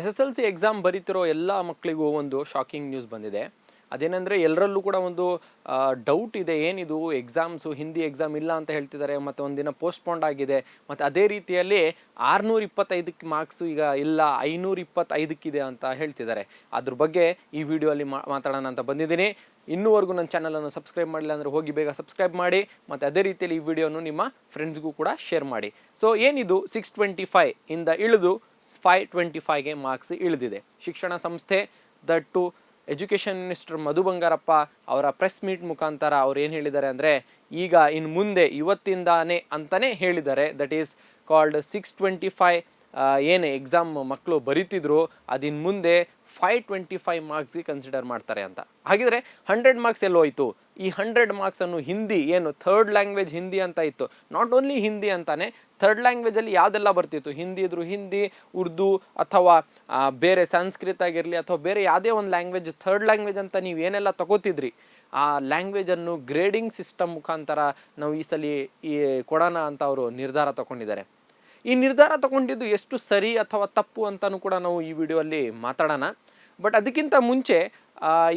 SSLC exam ಬರೀತಿರೋ ಎಲ್ಲ ಮಕ್ಕಳಿಗೂ ಒಂದು ಶಾಕಿಂಗ್ ನ್ಯೂಸ್ ಬಂದಿದೆ. ಅದೇನೆಂದರೆ ಎಲ್ಲರಲ್ಲೂ ಕೂಡ ಒಂದು ಡೌಟ್ ಇದೆ, ಏನಿದು ಎಕ್ಸಾಮ್ಸು ಹಿಂದಿ ಎಕ್ಸಾಮ್ ಇಲ್ಲ ಅಂತ ಹೇಳ್ತಿದ್ದಾರೆ, ಮತ್ತು ಒಂದಿನ ಪೋಸ್ಟ್ಪೋಂಡ್ ಆಗಿದೆ, ಮತ್ತು ಅದೇ ರೀತಿಯಲ್ಲಿ 625ಕ್ಕೆ ಮಾರ್ಕ್ಸು ಈಗ ಇಲ್ಲ 525ಕ್ಕಿದೆ ಅಂತ ಹೇಳ್ತಿದ್ದಾರೆ. ಅದ್ರ ಬಗ್ಗೆ ಈ ವಿಡಿಯೋಲಿ ಮಾತಾಡೋಣ ಅಂತ ಬಂದಿದ್ದೀನಿ. ಇನ್ನೂವರೆಗೂ ನನ್ನ ಚಾನಲನ್ನು ಸಬ್ಸ್ಕ್ರೈಬ್ ಮಾಡಿಲ್ಲ ಅಂದರೆ ಹೋಗಿ ಬೇಗ ಸಬ್ಸ್ಕ್ರೈಬ್ ಮಾಡಿ, ಮತ್ತು ಅದೇ ರೀತಿಯಲ್ಲಿ ಈ ವಿಡಿಯೋನು ನಿಮ್ಮ ಫ್ರೆಂಡ್ಸ್ಗೂ ಕೂಡ ಶೇರ್ ಮಾಡಿ. ಸೊ ಏನಿದು 625 ಇಂದ ಇಳಿದು 525ಗೆ ಮಾರ್ಕ್ಸ್ ಇಳಿದಿದೆ. ಶಿಕ್ಷಣ ಸಂಸ್ಥೆ that education minister Madhu Bangarappa ಅವರ ಪ್ರೆಸ್ ಮೀಟ್ ಮುಖಾಂತರ ಅವ್ರು ಏನು ಹೇಳಿದ್ದಾರೆ ಅಂದರೆ, ಈಗ ಇನ್ನು ಮುಂದೆ ಇವತ್ತಿಂದಾನೇ ಅಂತಲೇ ಹೇಳಿದ್ದಾರೆ. ದಟ್ ಈಸ್ ಕಾಲ್ಡ್ 625 ಏನು ಎಕ್ಸಾಮ್ ಮಕ್ಕಳು ಬರೀತಿದ್ರು ಅದಿನ್ನು ಮುಂದೆ 525 ಮಾರ್ಕ್ಸ್ಗೆ ಕನ್ಸಿಡರ್ ಮಾಡ್ತಾರೆ ಅಂತ. ಹಾಗಿದ್ರೆ 100 ಮಾರ್ಕ್ಸ್ ಎಲ್ಲೋಯ್ತು? ಈ 100 ಮಾರ್ಕ್ಸನ್ನು ಹಿಂದಿ ಏನು ಥರ್ಡ್ ಲ್ಯಾಂಗ್ವೇಜ್ ಹಿಂದಿ ಅಂತ ಇತ್ತು, ನಾಟ್ ಓನ್ಲಿ ಹಿಂದಿ ಅಂತಾನೆ, ಥರ್ಡ್ ಲ್ಯಾಂಗ್ವೇಜಲ್ಲಿ ಯಾವುದೆಲ್ಲ ಬರ್ತಿತ್ತು, ಹಿಂದಿ ಇದ್ರು ಹಿಂದಿ, ಉರ್ದು ಅಥವಾ ಬೇರೆ ಸಂಸ್ಕೃತ ಆಗಿರಲಿ ಅಥವಾ ಬೇರೆ ಯಾವುದೇ ಒಂದು ಲ್ಯಾಂಗ್ವೇಜ್ ಥರ್ಡ್ ಲ್ಯಾಂಗ್ವೇಜ್ ಅಂತ ನೀವು ಏನೆಲ್ಲ ತಗೋತಿದ್ರಿ, ಆ ಲ್ಯಾಂಗ್ವೇಜನ್ನು ಗ್ರೇಡಿಂಗ್ ಸಿಸ್ಟಮ್ ಮುಖಾಂತರ ನಾವು ಈ ಸಲ ಕೊಡೋಣ ಅಂತ ಅವರು ನಿರ್ಧಾರ ತಗೊಂಡಿದ್ದಾರೆ. ಈ ನಿರ್ಧಾರ ತಗೊಂಡಿದ್ದು ಎಷ್ಟು ಸರಿ ಅಥವಾ ತಪ್ಪು ಅಂತಲೂ ಕೂಡ ನಾವು ಈ ವಿಡಿಯೋಲ್ಲಿ ಮಾತಾಡೋಣ. ಬಟ್ ಅದಕ್ಕಿಂತ ಮುಂಚೆ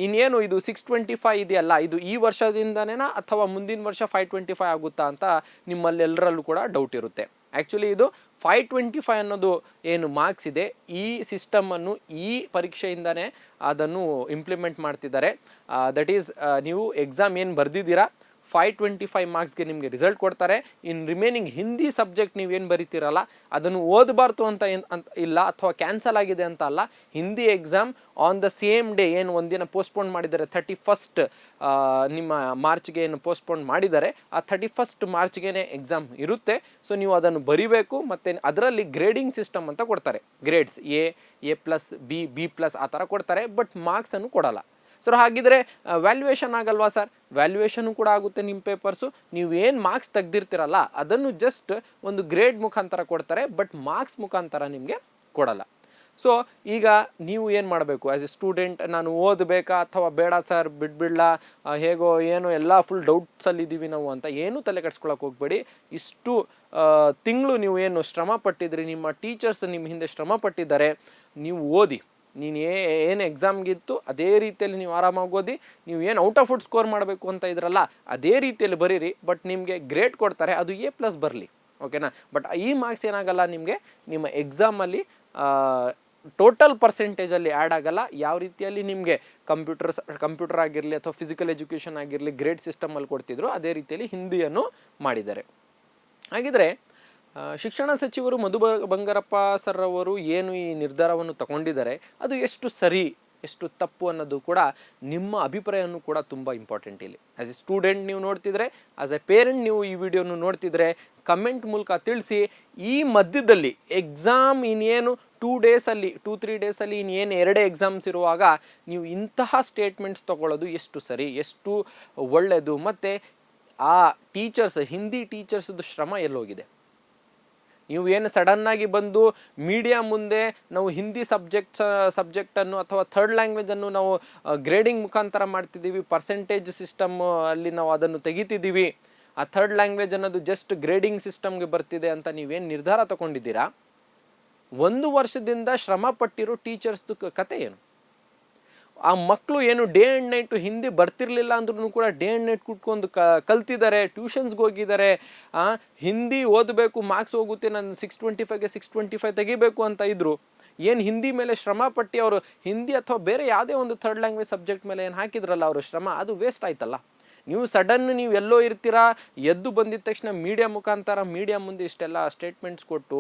ಇನ್ನೇನು ಇದು 625 ಇದೆಯಲ್ಲ, ಇದು ಈ ವರ್ಷದಿಂದನೇನಾ ಅಥವಾ ಮುಂದಿನ ವರ್ಷ 525 ಆಗುತ್ತಾ ಅಂತ ನಿಮ್ಮಲ್ಲೆಲ್ಲರಲ್ಲೂ ಕೂಡ ಡೌಟ್ ಇರುತ್ತೆ. ಆ್ಯಕ್ಚುಲಿ ಇದು 525 ಅನ್ನೋದು ಏನು ಮಾರ್ಕ್ಸ್ ಇದೆ, ಈ ಸಿಸ್ಟಮನ್ನು ಈ ಪರೀಕ್ಷೆಯಿಂದನೇ ಅದನ್ನು ಇಂಪ್ಲಿಮೆಂಟ್ ಮಾಡ್ತಿದ್ದಾರೆ. ದಟ್ ಈಸ್ ನೀವು ಎಕ್ಸಾಮ್ ಏನು ಬರೆದಿದ್ದೀರಾ 525 ಮಾರ್ಕ್ಸ್ಗೆ ನಿಮಗೆ ರಿಸಲ್ಟ್ ಕೊಡ್ತಾರೆ. ಇನ್ ರಿಮೈನಿಂಗ್ ಹಿಂದಿ ಸಬ್ಜೆಕ್ಟ್ ನೀವೇನು ಬರೀತಿರಲ್ಲ ಅದನ್ನು ಓದಬಾರ್ದು ಅಂತ ಇಲ್ಲ, ಅಥವಾ ಕ್ಯಾನ್ಸಲ್ ಆಗಿದೆ ಅಂತ ಅಲ್ಲ. Hindi exam on the same day ಏನು ಒಂದಿನ ಪೋಸ್ಟ್ಪೋನ್ ಮಾಡಿದ್ದಾರೆ, 31st ನಿಮ್ಮ ಮಾರ್ಚ್ಗೆ ಏನು ಪೋಸ್ಟ್ಪೋನ್ ಮಾಡಿದ್ದಾರೆ, ಆ 31st ಮಾರ್ಚ್ಗೆ ಎಕ್ಸಾಮ್ ಇರುತ್ತೆ. ಸೊ ನೀವು ಅದನ್ನು ಬರಿಬೇಕು, ಮತ್ತು ಅದರಲ್ಲಿ ಗ್ರೇಡಿಂಗ್ ಸಿಸ್ಟಮ್ ಅಂತ ಕೊಡ್ತಾರೆ. ಗ್ರೇಡ್ಸ್ A+, B+, ಆ ಥರ ಕೊಡ್ತಾರೆ, ಬಟ್ ಮಾರ್ಕ್ಸನ್ನು ಕೊಡಲ್ಲ. ಸರ್ ಹಾಗಿದ್ರೆ ವ್ಯಾಲ್ಯೂಯೇಷನ್ ಆಗಲ್ವಾ ಸರ್? ವ್ಯಾಲ್ಯೂಯೇಷನು ಕೂಡ ಆಗುತ್ತೆ. ನಿಮ್ಮ ಪೇಪರ್ಸು ನೀವು ಏನು ಮಾರ್ಕ್ಸ್ ತೆಗ್ದಿರ್ತಿರಲ್ಲ ಅದನ್ನು ಜಸ್ಟ್ ಒಂದು ಗ್ರೇಡ್ ಮುಖಾಂತರ ಕೊಡ್ತಾರೆ, ಬಟ್ ಮಾರ್ಕ್ಸ್ ಮುಖಾಂತರ ನಿಮಗೆ ಕೊಡಲ್ಲ. ಸೊ ಈಗ ನೀವು ಏನು ಮಾಡಬೇಕು ಆ್ಯಸ್ ಎ ಸ್ಟೂಡೆಂಟ್? ನಾನು ಓದಬೇಕಾ ಅಥವಾ ಬೇಡ ಸರ್ ಬಿಡ್ಬಿಡ್ಲಾ, ಹೇಗೋ ಏನೋ ಎಲ್ಲ ಫುಲ್ ಡೌಟ್ಸಲ್ಲಿದ್ದೀವಿ ನಾವು ಅಂತ ಏನೂ ತಲೆ ಕೆಡ್ಸ್ಕೊಳಕ್ಕೆ ಹೋಗ್ಬೇಡಿ. ಇಷ್ಟು ತಿಂಗಳು ನೀವು ಏನು ಶ್ರಮ ಪಟ್ಟಿದ್ರಿ, ನಿಮ್ಮ ಟೀಚರ್ಸ್ ನಿಮ್ಮ ಹಿಂದೆ ಶ್ರಮ ಪಟ್ಟಿದ್ದಾರೆ, ನೀವು ಓದಿ. ನೀನು ಏನು ಎಕ್ಸಾಮ್ಗಿತ್ತು ಅದೇ ರೀತಿಯಲ್ಲಿ ನೀವು ಆರಾಮಾಗಿ ಓದಿ. ನೀವು ಏನು ಔಟ್ ಆಫ್ ಔಟ್ ಸ್ಕೋರ್ ಮಾಡಬೇಕು ಅಂತ ಇದ್ರಲ್ಲ ಅದೇ ರೀತಿಯಲ್ಲಿ ಬರೀರಿ, ಬಟ್ ನಿಮಗೆ ಗ್ರೇಡ್ ಕೊಡ್ತಾರೆ, ಅದು A+ ಬರಲಿ, ಓಕೆನಾ? ಬಟ್ ಈ ಮಾರ್ಕ್ಸ್ ಏನಾಗಲ್ಲ ನಿಮಗೆ ನಿಮ್ಮ ಎಕ್ಸಾಮಲ್ಲಿ ಟೋಟಲ್ ಪರ್ಸೆಂಟೇಜಲ್ಲಿ ಆ್ಯಡ್ ಆಗಲ್ಲ. ಯಾವ ರೀತಿಯಲ್ಲಿ ನಿಮಗೆ ಕಂಪ್ಯೂಟರ್ ಆಗಿರಲಿ ಅಥವಾ ಫಿಸಿಕಲ್ ಎಜುಕೇಷನ್ ಆಗಿರಲಿ ಗ್ರೇಡ್ ಸಿಸ್ಟಮಲ್ಲಿ ಕೊಡ್ತಿದ್ರು, ಅದೇ ರೀತಿಯಲ್ಲಿ ಹಿಂದಿಯನ್ನು ಮಾಡಿದ್ದಾರೆ. ಹಾಗಿದ್ರೆ ಶಿಕ್ಷಣ ಸಚಿವರು ಮಧು ಬಂಗಾರಪ್ಪ ಸರ್ ಅವರು ಏನು ಈ ನಿರ್ಧಾರವನ್ನು ತಗೊಂಡಿದ್ದಾರೆ ಅದು ಎಷ್ಟು ಸರಿ ಎಷ್ಟು ತಪ್ಪು ಅನ್ನೋದು ಕೂಡ ನಿಮ್ಮ ಅಭಿಪ್ರಾಯವನ್ನು ಕೂಡ ತುಂಬ ಇಂಪಾರ್ಟೆಂಟ್ ಇಲ್ಲಿ. ಆ್ಯಸ್ ಎ ಸ್ಟೂಡೆಂಟ್ ನೀವು ನೋಡ್ತಿದ್ರೆ, ಆಸ್ ಎ ಪೇರೆಂಟ್ ನೀವು ಈ ವಿಡಿಯೋನು ನೋಡ್ತಿದ್ರೆ ಕಮೆಂಟ್ ಮೂಲಕ ತಿಳಿಸಿ. ಈ ಮಧ್ಯದಲ್ಲಿ ಎಕ್ಸಾಮ್ ಇನ್ನೇನು 2-3 ಡೇಸಲ್ಲಿ ಇನ್ನೇನು 2 ಎಕ್ಸಾಮ್ಸ್ ಇರುವಾಗ ನೀವು ಇಂತಹ ಸ್ಟೇಟ್ಮೆಂಟ್ಸ್ ತಗೊಳ್ಳೋದು ಎಷ್ಟು ಸರಿ, ಎಷ್ಟು ಒಳ್ಳೆಯದು? ಮತ್ತು ಆ ಟೀಚರ್ಸ್ ಹಿಂದಿ ಟೀಚರ್ಸ್ದು ಶ್ರಮ ಎಲ್ಲೋಗಿದೆ? ನೀವು ಏನು ಸಡನ್ನಾಗಿ ಬಂದು ಮೀಡಿಯಾ ಮುಂದೆ ನಾವು ಹಿಂದಿ ಸಬ್ಜೆಕ್ಟನ್ನು ಅಥವಾ ಥರ್ಡ್ ಲ್ಯಾಂಗ್ವೇಜನ್ನು ನಾವು ಗ್ರೇಡಿಂಗ್ ಮುಖಾಂತರ ಮಾಡ್ತಿದ್ದೀವಿ, ಪರ್ಸೆಂಟೇಜ್ ಸಿಸ್ಟಮ್ ಅಲ್ಲಿ ನಾವು ಅದನ್ನು ತೆಗಿತಿದ್ದೀವಿ, ಆ ಥರ್ಡ್ ಲ್ಯಾಂಗ್ವೇಜ್ ಅನ್ನೋದು ಜಸ್ಟ್ ಗ್ರೇಡಿಂಗ್ ಸಿಸ್ಟಮ್ಗೆ ಬರ್ತಿದೆ ಅಂತ ನೀವೇನು ನಿರ್ಧಾರ ತಗೊಂಡಿದ್ದೀರಾ? 1 ವರ್ಷದಿಂದ ಶ್ರಮ ಪಟ್ಟಿರೋ ಟೀಚರ್ಸ್ದು ಕತೆ ಏನು? ಆ ಮಕ್ಕಳು ಏನು ಡೇ ಆ್ಯಂಡ್ ನೈಟು ಹಿಂದಿ ಬರ್ತಿರ್ಲಿಲ್ಲ ಅಂದ್ರೂ ಕೂಡ ಡೇ ಆ್ಯಂಡ್ ನೈಟ್ ಕುಟ್ಕೊಂಡು ಕಲ್ತಿದ್ದಾರೆ, ಟ್ಯೂಷನ್ಸ್ಗೆ ಹೋಗಿದ್ದಾರೆ. ಹಿಂದಿ ಓದಬೇಕು, ಮಾರ್ಕ್ಸ್ ಹೋಗುತ್ತೆ, ನಾನು 625ಗೆ 625 ತೆಗಿಬೇಕು ಅಂತ ಇದ್ರು. ಏನು ಹಿಂದಿ ಮೇಲೆ ಶ್ರಮ ಪಟ್ಟು ಅವರು ಹಿಂದಿ ಅಥವಾ ಬೇರೆ ಯಾವುದೇ ಒಂದು ಥರ್ಡ್ ಲ್ಯಾಂಗ್ವೇಜ್ ಸಬ್ಜೆಕ್ಟ್ ಮೇಲೆ ಏನು ಹಾಕಿದ್ರಲ್ಲ ಅವರು ಶ್ರಮ, ಅದು ವೇಸ್ಟ್ ಆಯ್ತಲ್ಲ. ನೀವು ಸಡನ್ ನೀವು ಎಲ್ಲೋ ಇರ್ತೀರಾ, ಎದ್ದು ಬಂದಿದ ತಕ್ಷಣ ಮೀಡಿಯಾ ಮುಖಾಂತರ ಮೀಡಿಯಾ ಮುಂದೆ ಇಷ್ಟೆಲ್ಲ ಸ್ಟೇಟ್ಮೆಂಟ್ಸ್ ಕೊಟ್ಟು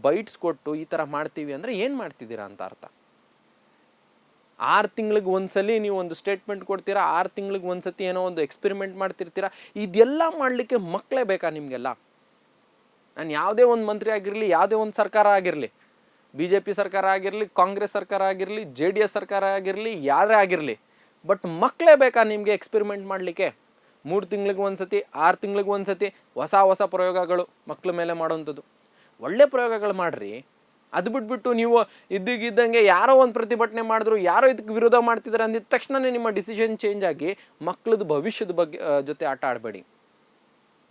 ಬೈಟ್ಸ್ ಕೊಟ್ಟು ಈ ಥರ ಮಾಡ್ತೀವಿ ಅಂದರೆ ಏನು ಮಾಡ್ತಿದ್ದೀರಾ ಅಂತ ಅರ್ಥ. 6 ತಿಂಗಳಿಗೆ ಒಂದ್ಸಲಿ ನೀವು ಒಂದು ಸ್ಟೇಟ್ಮೆಂಟ್ ಕೊಡ್ತೀರಾ, 6 ತಿಂಗಳಿಗೆ ಒಂದ್ಸತಿ ಏನೋ ಒಂದು ಎಕ್ಸ್ಪೆರಿಮೆಂಟ್ ಮಾಡ್ತಿರ್ತೀರಾ. ಇದೆಲ್ಲ ಮಾಡಲಿಕ್ಕೆ ಮಕ್ಕಳೇ ಬೇಕಾ ನಿಮಗೆಲ್ಲ? ನಾನು ಯಾವುದೇ ಒಂದು ಮಂತ್ರಿ ಆಗಿರಲಿ, ಯಾವುದೇ ಒಂದು ಸರ್ಕಾರ ಆಗಿರಲಿ, BJP ಸರ್ಕಾರ ಆಗಿರಲಿ, ಕಾಂಗ್ರೆಸ್ ಸರ್ಕಾರ ಆಗಿರಲಿ, JDS ಸರ್ಕಾರ ಆಗಿರಲಿ, ಯಾರೇ ಆಗಿರಲಿ, ಬಟ್ ಮಕ್ಕಳೇ ಬೇಕಾ ನಿಮಗೆ ಎಕ್ಸ್ಪೆರಿಮೆಂಟ್ ಮಾಡಲಿಕ್ಕೆ? 3 ತಿಂಗಳಿಗೆ ಒಂದ್ಸತಿ, 6 ತಿಂಗಳಿಗೆ ಒಂದ್ಸತಿ ಹೊಸ ಪ್ರಯೋಗಗಳು ಮಕ್ಕಳ ಮೇಲೆ ಮಾಡೋವಂಥದ್ದು. ಒಳ್ಳೆ ಪ್ರಯೋಗಗಳು ಮಾಡಿರಿ. ಅದು ಬಿಟ್ಬಿಟ್ಟು ನೀವು ಇದ್ದಂಗೆ ಯಾರೋ ಒಂದು ಪ್ರತಿಭಟನೆ ಮಾಡಿದ್ರು, ಯಾರೋ ಇದಕ್ಕೆ ವಿರೋಧ ಮಾಡ್ತಿದ್ದಾರೆ ಅಂದಿದ ತಕ್ಷಣವೇ ನಿಮ್ಮ ಡಿಸಿಷನ್ ಚೇಂಜ್ ಆಗಿ ಮಕ್ಕಳದು ಭವಿಷ್ಯದ ಬಗ್ಗೆ ಜೊತೆ ಆಟ ಆಡಬೇಡಿ.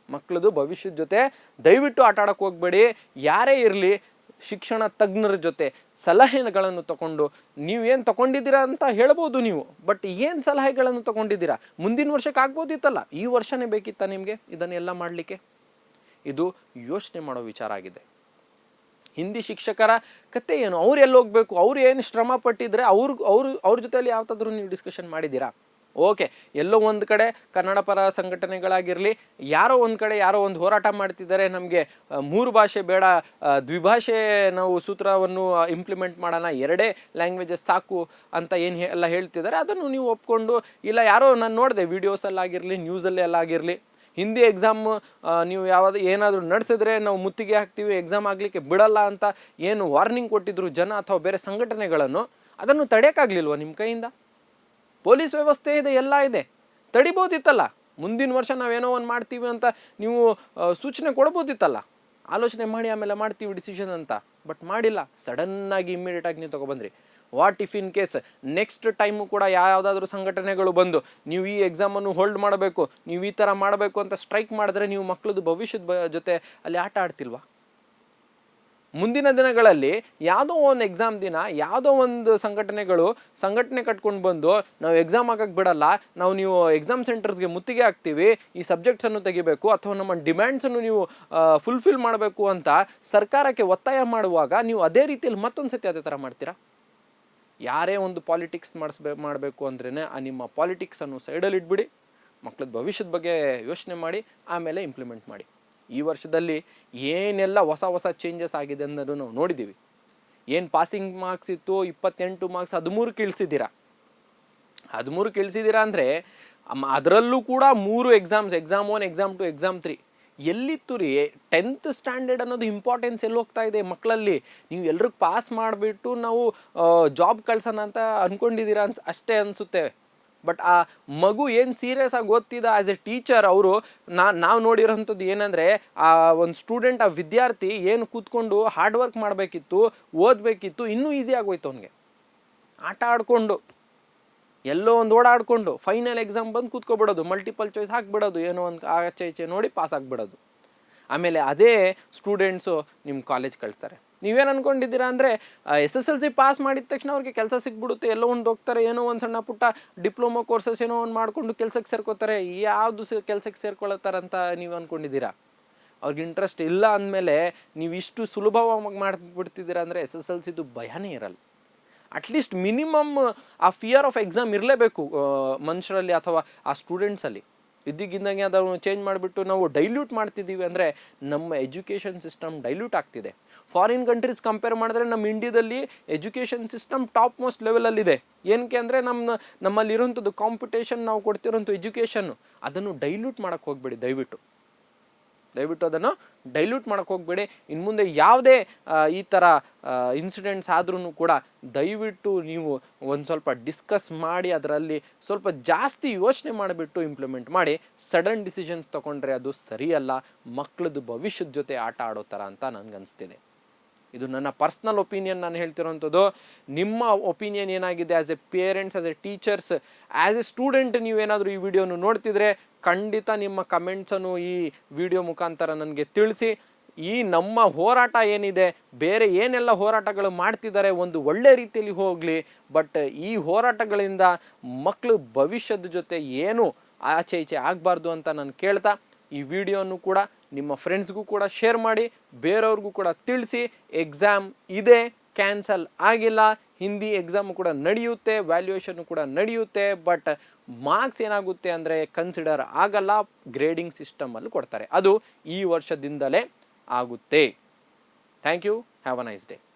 ಮಕ್ಕಳದು ಭವಿಷ್ಯದ ಜೊತೆ ದಯವಿಟ್ಟು ಆಟ ಆಡೋಕ್ಕೆ ಹೋಗಬೇಡಿ. ಯಾರೇ ಇರಲಿ, ಶಿಕ್ಷಣ ತಜ್ಞರ ಜೊತೆ ಸಲಹೆಗಳನ್ನು ತಗೊಂಡು ನೀವೇನು ತಗೊಂಡಿದ್ದೀರಾ ಅಂತ ಹೇಳ್ಬೋದು ನೀವು, ಬಟ್ ಏನು ಸಲಹೆಗಳನ್ನು ತಗೊಂಡಿದ್ದೀರಾ? ಮುಂದಿನ ವರ್ಷಕ್ಕೆ ಆಗ್ಬೋದಿತ್ತಲ್ಲ, ಈ ವರ್ಷನೇ ಬೇಕಿತ್ತ ನಿಮಗೆ ಇದನ್ನೆಲ್ಲ ಮಾಡಲಿಕ್ಕೆ? ಇದು ಯೋಚನೆ ಮಾಡೋ ವಿಚಾರ ಆಗಿದೆ. ಹಿಂದಿ ಶಿಕ್ಷಕರ ಕತೆ ಏನು? ಅವ್ರು ಎಲ್ಲಿ ಹೋಗ್ಬೇಕು? ಅವ್ರು ಏನು ಶ್ರಮ ಪಟ್ಟಿದ್ರೆ ಅವ್ರ ಜೊತೆಯಲ್ಲಿ ಯಾವತ್ತಾದ್ರೂ ನೀವು ಡಿಸ್ಕಷನ್ ಮಾಡಿದ್ದೀರಾ? ಓಕೆ, ಎಲ್ಲೋ ಒಂದು ಕಡೆ ಕನ್ನಡ ಪರ ಸಂಘಟನೆಗಳಾಗಿರಲಿ, ಯಾರೋ ಒಂದು ಕಡೆ ಯಾರೋ ಒಂದು ಹೋರಾಟ ಮಾಡ್ತಿದ್ದಾರೆ, ನಮಗೆ 3 ಭಾಷೆ ಬೇಡ, ದ್ವಿಭಾಷೆ ನಾವು ಸೂತ್ರವನ್ನು ಇಂಪ್ಲಿಮೆಂಟ್ ಮಾಡೋಣ, 2 ಲ್ಯಾಂಗ್ವೇಜಸ್ ಸಾಕು ಅಂತ ಏನು ಎಲ್ಲ ಹೇಳ್ತಿದ್ದಾರೆ, ಅದನ್ನು ನೀವು ಒಪ್ಕೊಂಡು, ಇಲ್ಲ ಯಾರೋ ನಾನು ನೋಡಿದೆ ವಿಡಿಯೋಸಲ್ಲಾಗಿರಲಿ ನ್ಯೂಸಲ್ಲೇ ಎಲ್ಲ ಆಗಿರಲಿ, ಹಿಂದಿ ಎಕ್ಸಾಮ್ ನೀವು ಏನಾದರೂ ನಡೆಸಿದ್ರೆ ನಾವು ಮುತ್ತಿಗೆ ಹಾಕ್ತೀವಿ, ಎಕ್ಸಾಮ್ ಆಗಲಿಕ್ಕೆ ಬಿಡಲ್ಲ ಅಂತ ಏನು ವಾರ್ನಿಂಗ್ ಕೊಟ್ಟಿದ್ರು ಜನ ಅಥವಾ ಬೇರೆ ಸಂಘಟನೆಗಳನ್ನು, ಅದನ್ನು ತಡೆಯೋಕ್ಕಾಗಲಿಲ್ವ ನಿಮ್ಮ ಕೈಯಿಂದ? ಪೊಲೀಸ್ ವ್ಯವಸ್ಥೆ ಇದೆ, ಎಲ್ಲ ಇದೆ, ತಡಿಬೋದಿತ್ತಲ್ಲ. ಮುಂದಿನ ವರ್ಷ ನಾವೇನೋ ಒಂದು ಮಾಡ್ತೀವಿ ಅಂತ ನೀವು ಸೂಚನೆ ಕೊಡ್ಬೋದಿತ್ತಲ್ಲ, ಆಲೋಚನೆ ಮಾಡಿ ಆಮೇಲೆ ಮಾಡ್ತೀವಿ ಡಿಸಿಷನ್ ಅಂತ. ಬಟ್ ಮಾಡಿಲ್ಲ, ಸಡನ್ನಾಗಿ ಇಮ್ಮಿಡಿಯೇಟಾಗಿ ನೀವು ತೊಗೊಬಂದ್ರಿ. What if in case next time ಕೂಡ ಯಾವುದಾದ್ರೂ ಸಂಘಟನೆಗಳು ಬಂದು ನೀವು ಈ ಎಕ್ಸಾಮನ್ನು ಹೋಲ್ಡ್ ಮಾಡಬೇಕು, ನೀವು ಈ ಥರ ಮಾಡಬೇಕು ಅಂತ ಸ್ಟ್ರೈಕ್ ಮಾಡಿದ್ರೆ ನೀವು ಮಕ್ಕಳದ್ದು ಭವಿಷ್ಯದ ಜೊತೆ ಅಲ್ಲಿ ಆಟ ಆಡ್ತಿಲ್ವಾ? ಮುಂದಿನ ದಿನಗಳಲ್ಲಿ ಯಾವುದೋ ಒಂದು ಎಕ್ಸಾಮ್ ದಿನ ಯಾವುದೋ ಒಂದು ಸಂಘಟನೆ ಕಟ್ಕೊಂಡು ಬಂದು ನಾವು ಎಕ್ಸಾಮ್ ಆಗಕ್ಕೆ ಬಿಡಲ್ಲ, ನೀವು ಎಕ್ಸಾಮ್ ಸೆಂಟರ್ಸ್ಗೆ ಮುತ್ತಿಗೆ ಹಾಕ್ತೀವಿ, ಈ ಸಬ್ಜೆಕ್ಟ್ಸನ್ನು ತೆಗಿಬೇಕು ಅಥವಾ ನಮ್ಮ ಡಿಮ್ಯಾಂಡ್ಸನ್ನು ನೀವು ಫುಲ್ಫಿಲ್ ಮಾಡಬೇಕು ಅಂತ ಸರ್ಕಾರಕ್ಕೆ ಒತ್ತಾಯ ಮಾಡುವಾಗ ನೀವು ಅದೇ ರೀತಿಯಲ್ಲಿ ಮತ್ತೊಂದು ಸತಿ ಅದೇ ಥರ ಮಾಡ್ತೀರಾ? ಯಾರೇ ಒಂದು ಪಾಲಿಟಿಕ್ಸ್ ಮಾಡಬೇಕು ಅಂದ್ರೇ ನಿಮ್ಮ ಪಾಲಿಟಿಕ್ಸನ್ನು ಸೈಡಲ್ಲಿ ಇಟ್ಬಿಡಿ, ಮಕ್ಕಳದ ಭವಿಷ್ಯದ ಬಗ್ಗೆ ಯೋಚನೆ ಮಾಡಿ ಆಮೇಲೆ ಇಂಪ್ಲಿಮೆಂಟ್ ಮಾಡಿ. ಈ ವರ್ಷದಲ್ಲಿ ಏನೆಲ್ಲ ಹೊಸ ಚೇಂಜಸ್ ಆಗಿದೆ ಅನ್ನೋದು ನಾವು ನೋಡಿದ್ದೀವಿ. ಏನು ಪಾಸಿಂಗ್ ಮಾರ್ಕ್ಸ್ ಇತ್ತು 28 ಮಾರ್ಕ್ಸ್ 13 ಇಳಿಸಿದ್ದೀರಾ. 13 ಇಳಿಸಿದ್ದೀರಾ ಅಂದರೆ ಅದರಲ್ಲೂ ಕೂಡ 3 ಎಕ್ಸಾಮ್ 1, ಎಕ್ಸಾಮ್ 2, ಎಕ್ಸಾಮ್ 3 ಎಲ್ಲಿತ್ತು ರೀ? 10th ಸ್ಟ್ಯಾಂಡರ್ಡ್ ಅನ್ನೋದು ಇಂಪಾರ್ಟೆನ್ಸ್ ಎಲ್ಲಿ ಹೋಗ್ತಾ ಇದೆ ಮಕ್ಕಳಲ್ಲಿ? ನೀವು ಎಲ್ರಿಗೂ ಪಾಸ್ ಮಾಡಿಬಿಟ್ಟು ನಾವು ಜಾಬ್ ಕಳ್ಸೋಣ ಅಂತ ಅಂದ್ಕೊಂಡಿದ್ದೀರಾ ಅಷ್ಟೇ ಅನಿಸುತ್ತೆ. ಬಟ್ ಆ ಮಗು ಏನು ಸೀರಿಯಸ್ ಆಗಿ ಓದ್ತಿದ್ದ ಆ್ಯಸ್ ಎ ಟೀಚರ್, ಅವರು ನಾವು ನೋಡಿರೋಂಥದ್ದು ಏನಂದರೆ, ಆ ಒಂದು ಸ್ಟೂಡೆಂಟ್, ಆ ವಿದ್ಯಾರ್ಥಿ ಏನು ಕೂತ್ಕೊಂಡು ಹಾರ್ಡ್ ವರ್ಕ್ ಮಾಡಬೇಕಿತ್ತು, ಓದಬೇಕಿತ್ತು, ಇನ್ನೂ ಈಸಿ ಆಗೋಯ್ತು ಅವನಿಗೆ. ಆಟ ಆಡಿಕೊಂಡು ಎಲ್ಲೋ ಒಂದು ಓಡಾಡಿಕೊಂಡು ಫೈನಲ್ ಎಕ್ಸಾಮ್ ಬಂದು ಕೂತ್ಕೊಬಿಡೋದು, ಮಲ್ಟಿಪಲ್ ಚಾಯ್ಸ್ ಹಾಕ್ಬಿಡೋದು, ಏನೋ ಒಂದು ಆಚೆ ಈಚೆ ನೋಡಿ ಪಾಸ್ ಆಗಿಬಿಡೋದು. ಆಮೇಲೆ ಅದೇ ಸ್ಟೂಡೆಂಟ್ಸು ನಿಮ್ಮ ಕಾಲೇಜ್ ಕಳಿಸ್ತಾರೆ. ನೀವೇನು ಅಂದ್ಕೊಂಡಿದ್ದೀರಾ ಅಂದರೆ SSLC ಪಾಸ್ ಮಾಡಿದ ತಕ್ಷಣ ಅವ್ರಿಗೆ ಕೆಲಸ ಸಿಕ್ಬಿಡುತ್ತೆ, ಎಲ್ಲೋ ಒಂದು ಹೋಗ್ತಾರೆ, ಏನೋ ಒಂದು ಸಣ್ಣ ಪುಟ್ಟ ಡಿಪ್ಲೊಮಾ ಕೋರ್ಸಸ್ ಏನೋ ಒಂದು ಮಾಡಿಕೊಂಡು ಕೆಲಸಕ್ಕೆ ಸೇರ್ಕೋತಾರೆ. ಯಾವುದು ಕೆಲಸಕ್ಕೆ ಸೇರ್ಕೊಳತ್ತಾರಂತ ನೀವು ಅಂದ್ಕೊಂಡಿದ್ದೀರಾ? ಅವ್ರಿಗೆ ಇಂಟ್ರೆಸ್ಟ್ ಇಲ್ಲ ಅಂದಮೇಲೆ ನೀವು ಇಷ್ಟು ಸುಲಭವಾಗಿ ಮಾಡಿಬಿಡ್ತಿದ್ದೀರಾ ಅಂದರೆ SSLCದು ಭಯನೇ ಇರಲ್ಲ. ಅಟ್ಲೀಸ್ಟ್ ಮಿನಿಮಮ್ ಆ ಫಿಯರ್ ಆಫ್ ಎಕ್ಸಾಮ್ ಇರಲೇಬೇಕು ಮನುಷ್ಯರಲ್ಲಿ ಅಥವಾ ಆ ಸ್ಟೂಡೆಂಟ್ಸಲ್ಲಿ. ಇದ್ದಕ್ಕಿದ್ದಂಗೆ ಅದನ್ನು ಚೇಂಜ್ ಮಾಡಿಬಿಟ್ಟು ನಾವು ಡೈಲ್ಯೂಟ್ ಮಾಡ್ತಿದ್ದೀವಿ ಅಂದರೆ ನಮ್ಮ ಎಜುಕೇಷನ್ ಸಿಸ್ಟಮ್ ಡೈಲ್ಯೂಟ್ ಆಗ್ತಿದೆ. ಫಾರಿನ್ ಕಂಟ್ರೀಸ್ ಕಂಪೇರ್ ಮಾಡಿದ್ರೆ ನಮ್ಮ ಇಂಡಿಯಾದಲ್ಲಿ ಎಜುಕೇಷನ್ ಸಿಸ್ಟಮ್ ಟಾಪ್ ಮೋಸ್ಟ್ ಲೆವೆಲಲ್ಲಿದೆ. ಏನಕ್ಕೆ ಅಂದರೆ ನಮ್ಮಲ್ಲಿರೋಂಥದ್ದು ಕಾಂಪಿಟೇಷನ್, ನಾವು ಕೊಡ್ತಿರೋಂಥ ಎಜುಕೇಷನ್ನು, ಅದನ್ನು ಡೈಲ್ಯೂಟ್ ಮಾಡೋಕ್ಕೆ ಹೋಗಬೇಡಿ ದಯವಿಟ್ಟು ಅದನ್ನು ಡೈಲ್ಯೂಟ್ ಮಾಡೋಕ್ಕೆ ಹೋಗಬೇಡಿ. ಇನ್ನು ಮುಂದೆ ಯಾವುದೇ ಈ ಥರ ಇನ್ಸಿಡೆಂಟ್ಸ್ ಆದ್ರೂ ಕೂಡ ದಯವಿಟ್ಟು ನೀವು ಒಂದು ಸ್ವಲ್ಪ ಡಿಸ್ಕಸ್ ಮಾಡಿ ಅದರಲ್ಲಿ ಸ್ವಲ್ಪ ಜಾಸ್ತಿ ಯೋಚನೆ ಮಾಡಿಬಿಟ್ಟು ಇಂಪ್ಲಿಮೆಂಟ್ ಮಾಡಿ. ಸಡನ್ ಡಿಸಿಷನ್ಸ್ ತೊಗೊಂಡ್ರೆ ಅದು ಸರಿಯಲ್ಲ, ಮಕ್ಕಳದ್ದು ಭವಿಷ್ಯದ ಜೊತೆ ಆಟ ಆಡೋ ಥರ ಅಂತ ನನಗನ್ನಿಸ್ತಿದೆ. ಇದು ನನ್ನ ಪರ್ಸ್ನಲ್ ಒಪಿನಿಯನ್, ನಾನು ಹೇಳ್ತಿರೋಂಥದ್ದು. ನಿಮ್ಮ ಒಪಿನಿಯನ್ ಏನಾಗಿದೆ as A parents, as A teachers, as A student ನೀವೇನಾದರೂ ಈ ವಿಡಿಯೋನು ನೋಡ್ತಿದ್ರೆ ಖಂಡಿತ ನಿಮ್ಮ ಕಮೆಂಟ್ಸನ್ನು ಈ ವಿಡಿಯೋ ಮುಖಾಂತರ ನನಗೆ ತಿಳಿಸಿ. ಈ ನಮ್ಮ ಹೋರಾಟ ಏನಿದೆ, ಬೇರೆ ಏನೆಲ್ಲ ಹೋರಾಟಗಳು ಮಾಡ್ತಿದ್ದಾರೆ, ಒಂದು ಒಳ್ಳೆ ರೀತಿಯಲ್ಲಿ ಹೋಗಲಿ. ಬಟ್ ಈ ಹೋರಾಟಗಳಿಂದ ಮಕ್ಕಳು ಭವಿಷ್ಯದ ಜೊತೆ ಏನು ಆಚೆ ಈಚೆ ಆಗಬಾರ್ದು ಅಂತ ನಾನು ಕೇಳ್ತಾ, ಈ ವಿಡಿಯೋನು ಕೂಡ ನಿಮ್ಮ ಫ್ರೆಂಡ್ಸ್ಗೂ ಕೂಡ ಶೇರ್ ಮಾಡಿ, ಬೇರೆಯವ್ರಿಗೂ ಕೂಡ ತಿಳಿಸಿ. ಎಕ್ಸಾಮ್ ಇದೆ, ಕ್ಯಾನ್ಸಲ್ ಆಗಿಲ್ಲ, ಹಿಂದಿ ಎಕ್ಸಾಮು ಕೂಡ ನಡೆಯುತ್ತೆ, ವ್ಯಾಲ್ಯೂಯೇಷನ್ನು ಕೂಡ ನಡೆಯುತ್ತೆ. ಬಟ್ ಮಾರ್ಕ್ಸ್ ಏನಾಗುತ್ತೆ ಅಂದರೆ ಕನ್ಸಿಡರ್ ಆಗಲ್ಲ, ಗ್ರೇಡಿಂಗ್ ಸಿಸ್ಟಮಲ್ಲಿ ಕೊಡ್ತಾರೆ. ಅದು ಈ ವರ್ಷದಿಂದಲೇ ಆಗುತ್ತೆ. Thank you, have a nice day.